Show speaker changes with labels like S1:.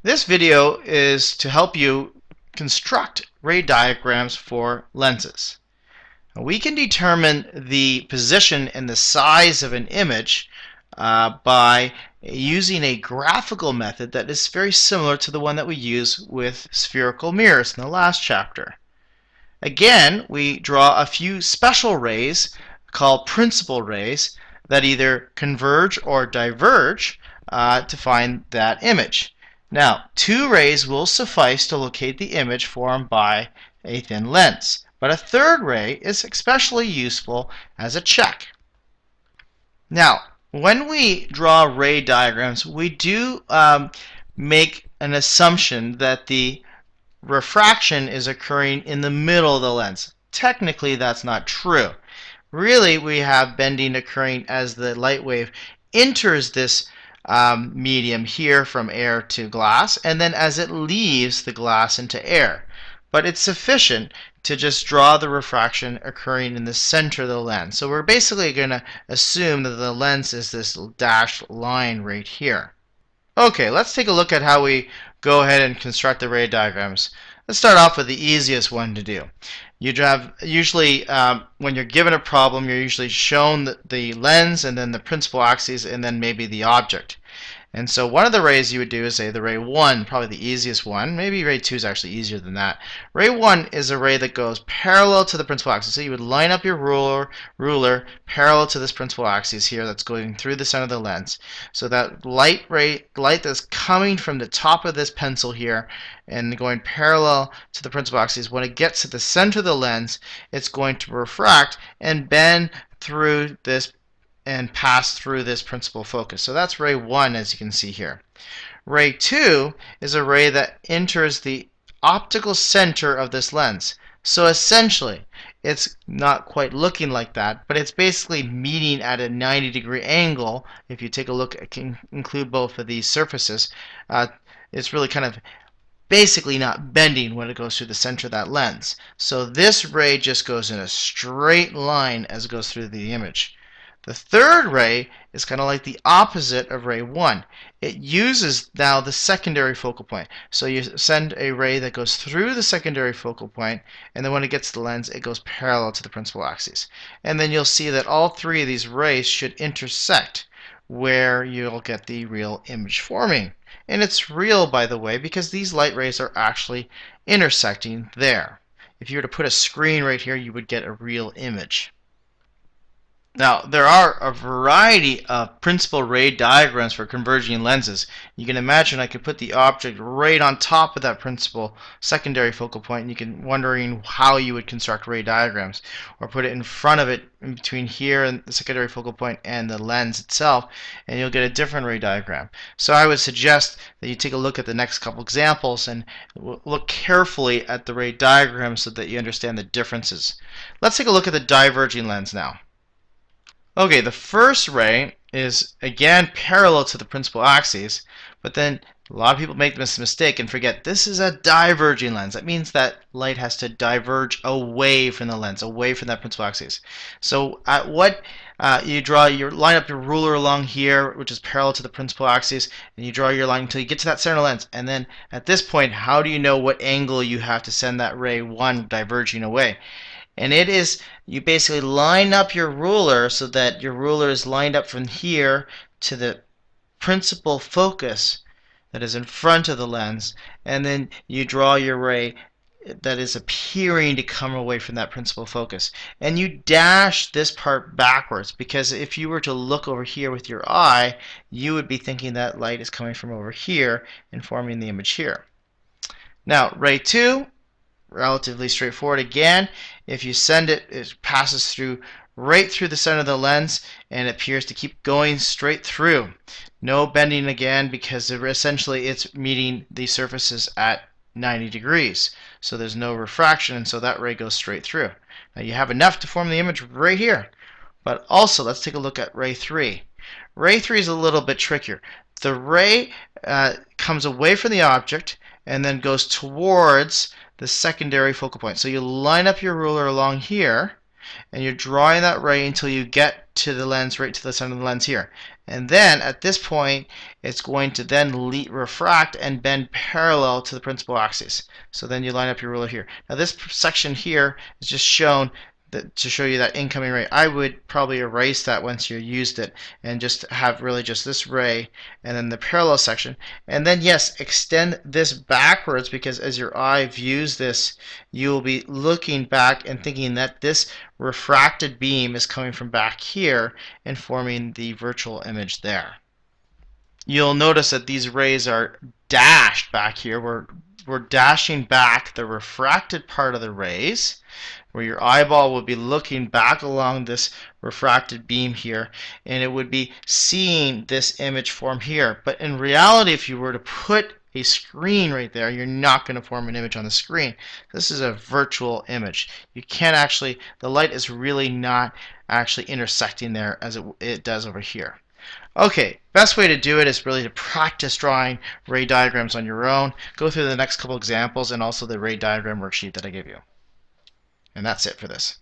S1: This video is to help you construct ray diagrams for lenses. We can determine the position and the size of an image by using a graphical method that is very similar to the one that we use with spherical mirrors in the last chapter. Again, we draw a few special rays called principal rays that either converge or diverge to find that image. Now, two rays will suffice to locate the image formed by a thin lens, but a third ray is especially useful as a check. Now, when we draw ray diagrams, we do make an assumption that the refraction is occurring in the middle of the lens. Technically, that's not true. Really, we have bending occurring as the light wave enters this medium here from air to glass, and then as it leaves the glass into air. But it's sufficient to just draw the refraction occurring in the center of the lens. So we're basically going to assume that the lens is this dashed line right here. Okay, let's take a look at how we go ahead and construct the ray diagrams. Let's start off with the easiest one to do. You have usually, when you're given a problem, you're usually shown the lens and then the principal axis and then maybe the object. And so one of the rays you would do is say the ray 1, probably the easiest one. Maybe ray 2 is actually easier than that. Ray 1 is a ray that goes parallel to the principal axis. So you would line up your ruler parallel to this principal axis here that's going through the center of the lens. So that light that's coming from the top of this pencil here and going parallel to the principal axis, when it gets to the center of the lens, it's going to refract and bend through this and pass through this principal focus. So that's ray 1, as you can see here. Ray 2 is a ray that enters the optical center of this lens. So essentially, it's not quite looking like that, but it's basically meeting at a 90-degree angle. If you take a look, it can include both of these surfaces. It's really kind of basically not bending when it goes through the center of that lens. So this ray just goes in a straight line as it goes through the image. The third ray is kind of like the opposite of ray 1. It uses now the secondary focal point. So you send a ray that goes through the secondary focal point, and then when it gets to the lens, it goes parallel to the principal axis. And then you'll see that all three of these rays should intersect, where you'll get the real image forming. And it's real, by the way, because these light rays are actually intersecting there. If you were to put a screen right here, you would get a real image. Now, there are a variety of principal ray diagrams for converging lenses. You can imagine I could put the object right on top of that principal secondary focal point, and you can wondering how you would construct ray diagrams, or put it in front of it in between here and the secondary focal point and the lens itself, and you'll get a different ray diagram. So I would suggest that you take a look at the next couple examples and look carefully at the ray diagram so that you understand the differences. Let's take a look at the diverging lens now. Okay, the first ray is again parallel to the principal axis, but then a lot of people make this mistake and forget this is a diverging lens. That means that light has to diverge away from the lens, away from that principal axis. So at what you line up your ruler along here, which is parallel to the principal axis, and you draw your line until you get to that center lens. And then at this point, how do you know what angle you have to send that ray 1 diverging away? And it is, you basically line up your ruler so that your ruler is lined up from here to the principal focus that is in front of the lens, and then you draw your ray that is appearing to come away from that principal focus. And you dash this part backwards, because if you were to look over here with your eye, you would be thinking that light is coming from over here and forming the image here. Now, ray 2, relatively straightforward again. If you send it, it passes through right through the center of the lens and it appears to keep going straight through. No bending again, because essentially it's meeting the surfaces at 90 degrees. So there's no refraction, and so that ray goes straight through. Now you have enough to form the image right here. But also, let's take a look at ray 3. Ray 3 is a little bit trickier. The ray comes away from the object and then goes towards the secondary focal point. So you line up your ruler along here, and you're drawing that ray until you get to the lens, right to the center of the lens here. And then at this point, it's going to then refract and bend parallel to the principal axis. So then you line up your ruler here. Now this section here is just shown to show you that incoming ray. I would probably erase that once you used it and just have really just this ray and then the parallel section. And then yes, extend this backwards, because as your eye views this, you will be looking back and thinking that this refracted beam is coming from back here and forming the virtual image there. You'll notice that these rays are dashed back here. We're dashing back the refracted part of the rays, where your eyeball would be looking back along this refracted beam here, and it would be seeing this image form here. But in reality, if you were to put a screen right there, you're not going to form an image on the screen. This is a virtual image. You can't actually, the light is really not actually intersecting there as it does over here. Okay, best way to do it is really to practice drawing ray diagrams on your own. Go through the next couple examples and also the ray diagram worksheet that I gave you. And that's it for this.